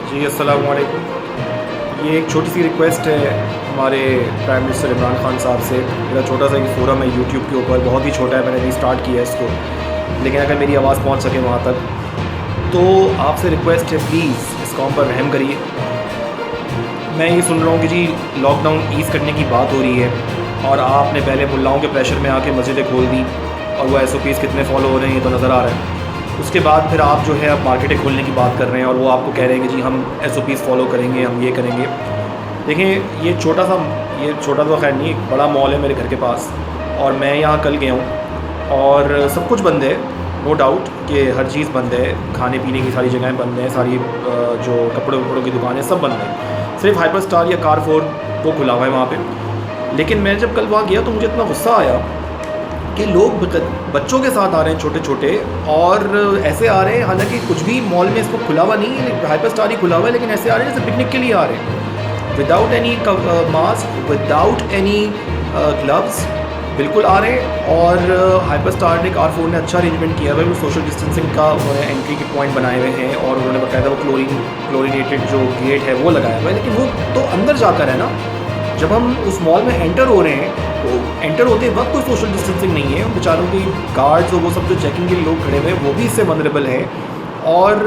जी अस्सलाम वालेकुम। ये एक छोटी सी रिक्वेस्ट है हमारे प्राइम मिनिस्टर इमरान खान साहब से। मेरा छोटा सा एक फ़ोरम है यूट्यूब के ऊपर, बहुत ही छोटा है, मैंने अभी स्टार्ट किया है इसको, लेकिन अगर मेरी आवाज़ पहुंच सके वहाँ तक तो आपसे रिक्वेस्ट है, प्लीज़ इस कॉम पर रहम करिए। मैं ये सुन रहा हूँ कि जी लॉकडाउन ईज़ करने की बात हो रही है और आपने पहले मुल्लाओं के प्रेशर में आके मस्जिदें खोल दी और वो SOPs कितने फॉलो हो रहे हैं ये तो नज़र आ रहा है। उसके बाद फिर आप जो है अब मार्केटें खोलने की बात कर रहे हैं और वो आपको कह रहे हैं कि जी हम SOPs फॉलो करेंगे, हम ये करेंगे। देखें, ये छोटा तो खैर नहीं, एक बड़ा मॉल है मेरे घर के पास और मैं यहाँ कल गया हूँ और सब कुछ बंद है, नो डाउट कि हर चीज़ बंद है, खाने पीने की सारी जगहें बंद हैं, सारी जो कपड़े वपड़ों की दुकानें सब बंद हैं, सिर्फ हाइपर स्टार या कारफोर वो खुला हुआ है वहाँ पे। लेकिन मैं जब कल वहाँ गया तो मुझे इतना गुस्सा आया कि लोग बच्चों के साथ आ रहे हैं छोटे छोटे, और ऐसे आ रहे हैं हालांकि कुछ भी मॉल में इसको खुला हुआ नहीं है, हाइपर स्टार ही खुला हुआ है, लेकिन ऐसे आ रहे हैं जैसे पिकनिक के लिए आ रहे हैं, without any mask, without any gloves, बिल्कुल आ रहे हैं। और हाइपर स्टार ने, कारफोर ने अच्छा अरेंजमेंट किया हुआ है, वो सोशल डिस्टेंसिंग का उन्होंने एंट्री के पॉइंट बनाए हुए हैं और उन्होंने बताया वो क्लोरीनेटेड जो गेट है वो लगाया हुआ है, लेकिन वो तो अंदर जाकर है ना। जब हम उस मॉल में एंटर हो रहे हैं तो एंटर होते वक्त कोई सोशल डिस्टेंसिंग नहीं है, बेचारों की गार्ड्स और वो सब जो चेकिंग के लोग खड़े हुए हैं वो भी इससे वनरेबल हैं। और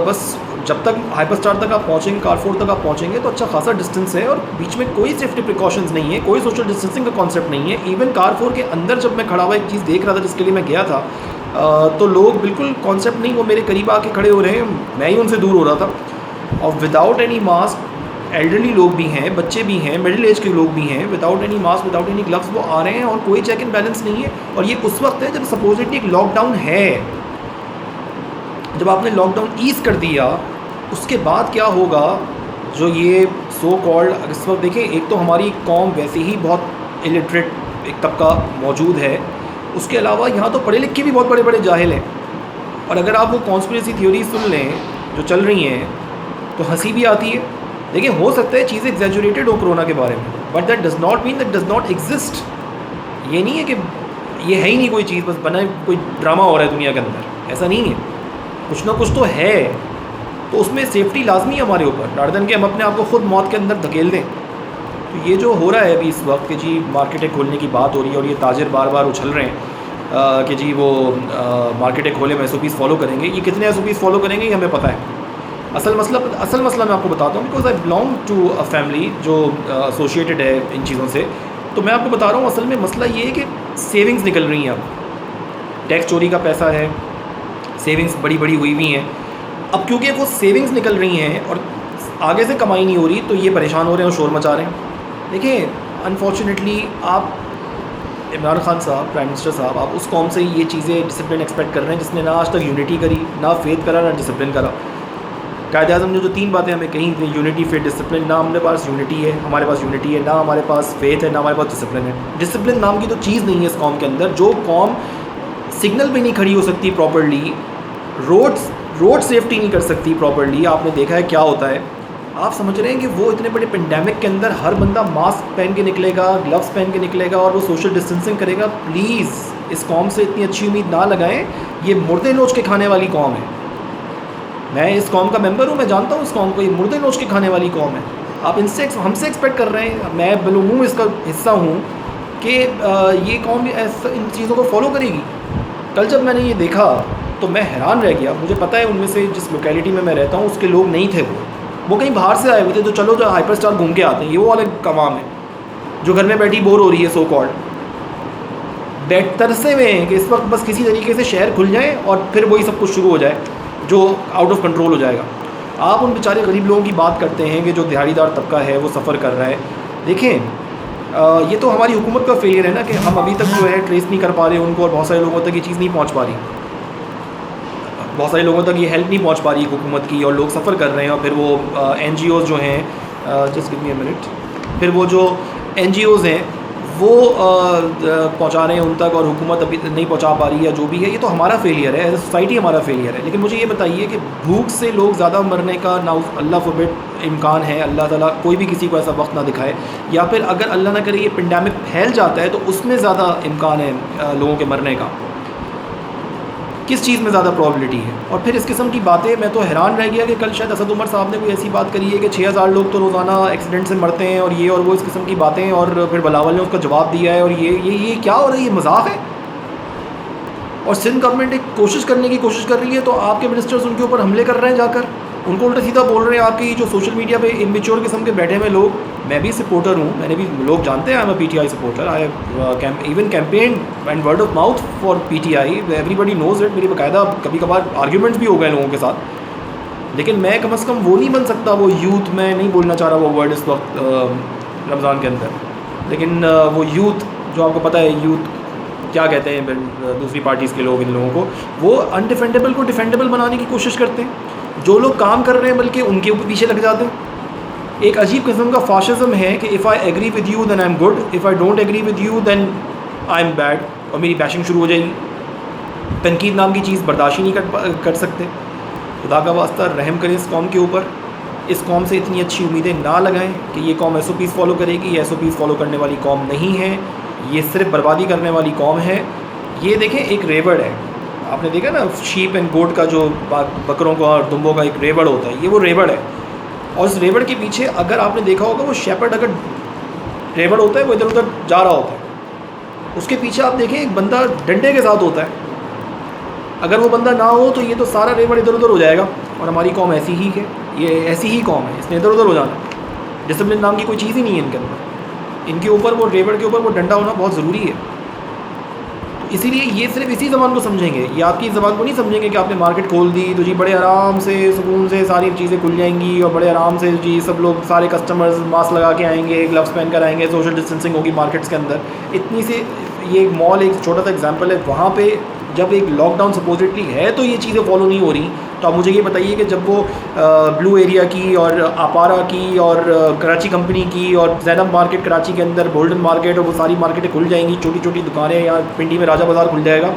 बस जब तक हाइपर स्टार तक आप पहुँचेंगे, कारफोर तक आप पहुँचेंगे तो अच्छा खासा डिस्टेंस है और बीच में कोई सेफ्टी प्रिकॉशंस नहीं है, कोई सोशल डिस्टेंसिंग का कॉन्सेप्ट नहीं है। इवन कारफोर के अंदर जब मैं खड़ा हुआ एक चीज़ देख रहा था जिसके लिए मैं गया था, तो लोग बिल्कुल कॉन्सेप्ट नहीं, वो मेरे करीब आके खड़े हो रहे हैं, मैं ही उनसे दूर हो रहा था। और विदाउट एनी मास्क, एल्डरली लोग भी हैं, बच्चे भी हैं, मिडिल एज के लोग भी हैं, without any mask, without any gloves वो आ रहे हैं और कोई चेक एंड बैलेंस नहीं है। और ये उस वक्त है जब सपोजिटली एक लॉकडाउन है, जब आपने लॉकडाउन ईज़ कर दिया उसके बाद क्या होगा। जो ये सो कॉल्ड इस वक्त देखें, एक तो हमारी कौम वैसे ही बहुत इलिटरेट एक तबका मौजूद है, उसके अलावा यहाँ तो पढ़े लिखे भी बहुत बड़े बड़े जाहिल हैं। और अगर आप वो कॉन्स्पिरेसी थ्योरी सुन लें जो चल रही हैं तो हंसी भी आती है। देखिए, हो सकता है चीज़ें एग्जैजुरेटेड हो कोरोना के बारे में, but that does not mean that does not exist. ये नहीं है कि ये है ही नहीं कोई चीज़, बस बना कोई ड्रामा हो रहा है दुनिया के अंदर, ऐसा नहीं है, कुछ ना कुछ तो है। तो उसमें सेफ्टी लाजमी है हमारे ऊपर, रादर देन कि हम अपने आप को खुद मौत के अंदर धकेल दें। तो ये जो हो रहा है अभी इस वक्त कि जी मार्केटें खोलने की बात हो रही है और ये ताजिर बार बार उछल रहे हैं कि जी वो मार्केटें खोले में SOPs फॉलो करेंगे, ये कितने SOPs फॉलो करेंगे ये हमें पता है। असल मसला मैं आपको बताता हूँ, because I belong to a family जो एसोसिएटेड है इन चीज़ों से। तो मैं आपको बता रहा हूँ असल में मसला ये है कि सेविंग्स निकल रही हैं, अब टैक्स चोरी का पैसा है, सेविंग्स बड़ी बड़ी हुई हुई हैं। अब क्योंकि वो सेविंग्स निकल रही हैं और आगे से कमाई नहीं हो रही तो ये परेशान हो रहे हैं और शोर मचा रहे हैं। देखिए, अनफॉर्चुनेटली आप इमरान खान साहब, प्राइम मिनिस्टर साहब, आप उस कौम से ये चीज़ें डिसिप्लिन एक्सपेक्ट कर रहे हैं जिसने ना आज तक यूनिटी करी, ना फेथ करा, ना डिसिप्लिन करा। कायदे आज़म ने जो 3 बातें हमें कहीं थी, यूनिटी, फेथ, डिसिप्लिन, ना हमारे पास यूनिटी है, हमारे पास यूनिटी है, ना हमारे पास फेथ है, ना हमारे पास डिसिप्लिन है। डिसिप्लिन नाम की तो चीज़ नहीं है इस कौम के अंदर। जो कौम सिग्नल पे नहीं खड़ी हो सकती प्रॉपर्ली, रोड सेफ्टी नहीं कर सकती प्रॉपर्ली, आपने देखा है क्या होता है। आप समझ रहे हैं कि वो इतने बड़े पेंडेमिक के अंदर हर बंदा मास्क पहन के निकलेगा, ग्लव्स पहन के निकलेगा और वो सोशल डिस्टेंसिंग करेगा। प्लीज़ इस कौम से इतनी अच्छी उम्मीद ना लगाएं, ये मुर्दे नोच के खाने वाली कौम है। मैं इस कौम का मेंबर हूँ, मैं जानता हूँ इस कौम को, ये मुर्दे नोच के खाने वाली कौम है। आप हमसे एक्सपेक्ट कर रहे हैं, मैं बिलूम इसका हिस्सा हूँ कि ये कौम इन चीज़ों को फॉलो करेगी। कल जब मैंने ये देखा तो मैं हैरान रह गया। मुझे पता है उनमें से जिस लोकेलिटी में मैं रहता हूँ उसके लोग नहीं थे, वो कहीं बाहर से आए हुए थे, तो चलो जो हाइपर स्टार घूम के आते हैं, ये वो वाले कमाम है जो घर में बैठी बोर हो रही है, सो कॉल्ड तरसे हुए हैं कि इस वक्त बस किसी तरीके से शहर खुल जाए और फिर वही सब कुछ शुरू हो जाए जो आउट ऑफ कंट्रोल हो जाएगा। आप उन बेचारे गरीब लोगों की बात करते हैं कि जो दिहाड़ीदार तबका है वो सफ़र कर रहा है। देखें, ये तो हमारी हुकूमत का फेलियर है ना कि हम अभी तक जो है ट्रेस नहीं कर पा रहे उनको, और बहुत सारे लोगों तक ये चीज़ नहीं पहुंच पा रही, बहुत सारे लोगों तक ये हेल्प नहीं पहुंच पा रही हुकूमत की, और लोग सफ़र कर रहे हैं। और फिर वो NGOs जो हैं, just give me a minute, फिर वो जो NGOs हैं वो पहुंचा रहे हैं उन तक, और हुकूमत अभी नहीं पहुंचा पा रही है। जो भी है, ये तो हमारा फेलियर है, एज ए सोसाइटी हमारा फेलियर है। लेकिन मुझे ये बताइए कि भूख से लोग ज़्यादा मरने का ना अल्लाह फॉरबिड इम्कान है, अल्लाह ताला कोई भी किसी को ऐसा वक्त ना दिखाए, या फिर अगर अल्लाह ना करे ये पेंडेमिक फैल जाता है तो उसमें ज़्यादा इम्कान है लोगों के मरने का। किस चीज़ में ज़्यादा प्रॉबिलिटी है। और फिर इस किस्म की बातें, मैं तो हैरान रह गया कि कल शायद असद उमर साहब ने कोई ऐसी बात करी है कि 6000 लोग तो रोज़ाना एक्सीडेंट से मरते हैं और ये और वो, इस किस्म की बातें। और फिर बिलावल ने उसका जवाब दिया है और ये क्या हो रहा है, ये मजाक है। और सिंध गवर्नमेंट एक कोशिश करने की कोशिश कर रही है तो आपके मिनिस्टर्स उनके ऊपर हमले कर रहे हैं, जाकर उनको उल्टा सीधा बोल रहे हैं। आपकी जो सोशल मीडिया पे इमेच्योर किस्म के बैठे हुए लोग, मैं भी सपोर्टर हूँ, मैंने भी, लोग जानते हैं I am a PTI supporter, I have even campaign and word of mouth for PTI, everybody knows it. मेरी बाकायदा कभी कभार आर्ग्यूमेंट्स भी हो गए लोगों के साथ, लेकिन मैं कम अज़ कम वो नहीं बन सकता, वो यूथ, मैं नहीं बोलना चाह रहा वो वर्ड इस वक्त रमज़ान के अंदर, लेकिन वो यूथ जो आपको पता है यूथ क्या कहते हैं दूसरी पार्टीज़ के लोग, इन लोगों को वो अनडिफेंडेबल को डिफेंडेबल बनाने की कोशिश करते हैं। जो लोग काम कर रहे हैं बल्कि उनके ऊपर पीछे लग जाते हैं। एक अजीब किस्म का फाशिज़म है कि if I agree with you then I am good, if I don't agree with you then I am bad, और मेरी बैशिंग शुरू हो जाएगी। तनकीद नाम की चीज़ बर्दाश्त ही नहीं कर सकते। खुदा का वास्ता रहम करें इस कौम के ऊपर। इस कौम से इतनी अच्छी उम्मीदें ना लगाएं कि ये कौम SOPs फॉलो करेगी। ये SOPs फॉलो करने वाली कौम नहीं है, ये सिर्फ बर्बादी करने वाली कौम है। ये देखें, एक रेवड़ है, आपने देखा ना शीप एंड गोट का जो बकरों का और दुम्बों का एक रेवड़ होता है, ये वो रेवड़ है। और उस रेवड़ के पीछे अगर आपने देखा होगा वो शेपर्ड, अगर रेवड़ होता है वो इधर उधर जा रहा होता है, उसके पीछे आप देखें एक बंदा डंडे के साथ होता है। अगर वो बंदा ना हो तो ये तो सारा रेवड़ इधर उधर हो जाएगा। और हमारी कौम ऐसी ही है, ये ऐसी ही कौम है, इसने इधर उधर हो जाना। डिसिप्लिन नाम की कोई चीज़ ही नहीं है इनके अंदर। इनके ऊपर वो रेवड़ के ऊपर वो डंडा होना बहुत ज़रूरी है। तो इसीलिए ये सिर्फ इसी ज़बान को समझेंगे, ये आपकी ज़बान को नहीं समझेंगे कि आपने मार्केट खोल दी तो जी बड़े आराम से सुकून से सारी चीज़ें खुल जाएंगी और बड़े आराम से जी सब लोग, सारे कस्टमर्स मास्क लगा के आएंगे, ग्लव्स पहन कर आएंगे, सोशल डिस्टेंसिंग होगी मार्केट्स के अंदर। इतनी से ये एक मॉल, एक छोटा सा एग्जाम्पल है, वहाँ पे जब एक लॉकडाउन सपोजिटली है तो ये चीज़ें फॉलो नहीं हो रही। तो आप मुझे ये बताइए कि जब वो ब्लू एरिया की और अपारा की और कराची कंपनी की और जैनब मार्केट कराची के अंदर, गोल्डन मार्केट और वो सारी मार्केटें खुल जाएंगी, छोटी छोटी दुकानें, या पिंडी में राजा बाज़ार खुल जाएगा,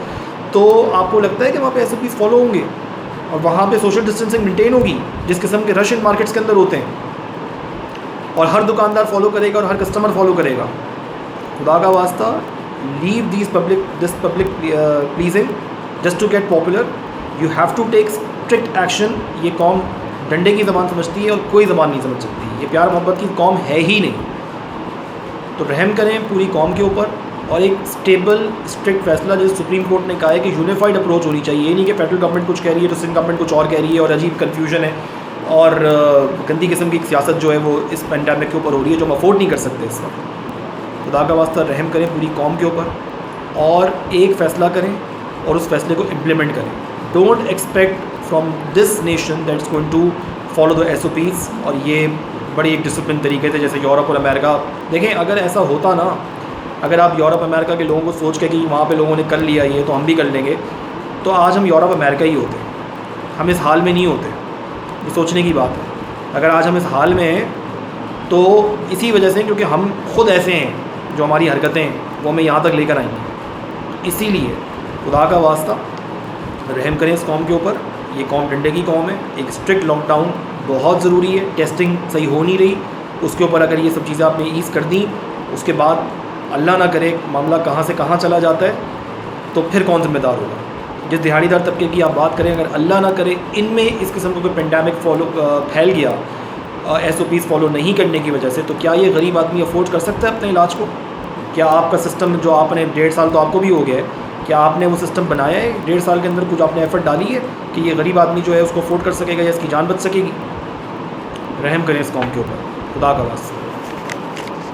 तो आपको लगता है कि वहाँ पे SOPs फॉलो होंगे और वहाँ पे सोशल डिस्टेंसिंग मेंटेन होगी जिस किस्म के रश इन मार्केट्स के अंदर होते हैं, और हर दुकानदार फॉलो करेगा और हर कस्टमर फॉलो करेगा? खुदा का वास्ता, leave this public pleasing just to get popular. You have to take strict action. ये कौम डंडे की ज़बान समझती है और कोई ज़बान नहीं समझ सकती। ये प्यार मोहब्बत की कौम है ही नहीं। तो रहम करें पूरी कौम के ऊपर और एक स्टेबल स्ट्रिक्ट फैसला, जैसे सुप्रीम कोर्ट ने कहा है कि यूनिफाइड अप्रोच होनी चाहिए। ये नहीं कि फेडरल गवर्नमेंट कुछ कह रही है तो सिंध गवर्नमेंट कुछ और कह रही है और अजीब कन्फ्यूजन है और गंदी किस्म की सियासत जो है वो इस पेंडेमिक के ऊपर हो रही है, जो हम अफोर्ड नहीं कर सकते इस वक्त। खुदा का वास्ता रहम करें पूरी कौम के ऊपर और एक फ़ैसला करें और उस फैसले को इम्प्लीमेंट करें। Don't expect from this nation that is going to follow the SOPs, और ये बड़ी एक डिसिप्लिन तरीके से, जैसे यूरोप और अमेरिका। देखें, अगर ऐसा होता ना, अगर आप यूरोप अमेरिका के लोगों को सोच के कि वहाँ पे लोगों ने कर लिया ये तो हम भी कर लेंगे, तो आज हम यूरोप अमेरिका ही होते। हम इस हाल में नहीं होते। ये सोचने की बात है। अगर आज हम इस हाल में हैं तो इसी वजह से, क्योंकि हम खुद ऐसे हैं, जो हमारी हरकतें वो हमें यहाँ तक लेकर आएंगी। इसीलिए खुदा का वास्ता रहम करें इस कौम के ऊपर। ये कौम डंडे की कौम है। एक स्ट्रिक्ट लॉकडाउन बहुत ज़रूरी है। टेस्टिंग सही हो नहीं रही, उसके ऊपर अगर ये सब चीज़ें आपने ईज़ कर दी, उसके बाद अल्लाह ना करे मामला कहाँ से कहाँ चला जाता है, तो फिर कौन ज़िम्मेदार होगा? जिस दिहाड़ीदार तबके की आप बात करें, अगर अल्लाह ना करे इनमें इस किस्म का कोई पेंडेमिक फैल गया SOPs फॉलो नहीं करने की वजह से, तो क्या ये गरीब आदमी अफोर्ड कर सकता है अपने इलाज को? क्या आपका सिस्टम जो आपने 1.5 साल तो आपको भी हो गया है, क्या आपने वो सिस्टम बनाया है 1.5 साल के अंदर? कुछ आपने एफर्ट डाली है कि ये गरीब आदमी जो है उसको अफोर्ड कर सकेगा या इसकी जान बच सकेगी? रहम करें इस कौम के ऊपर, खुदा का वास्ता।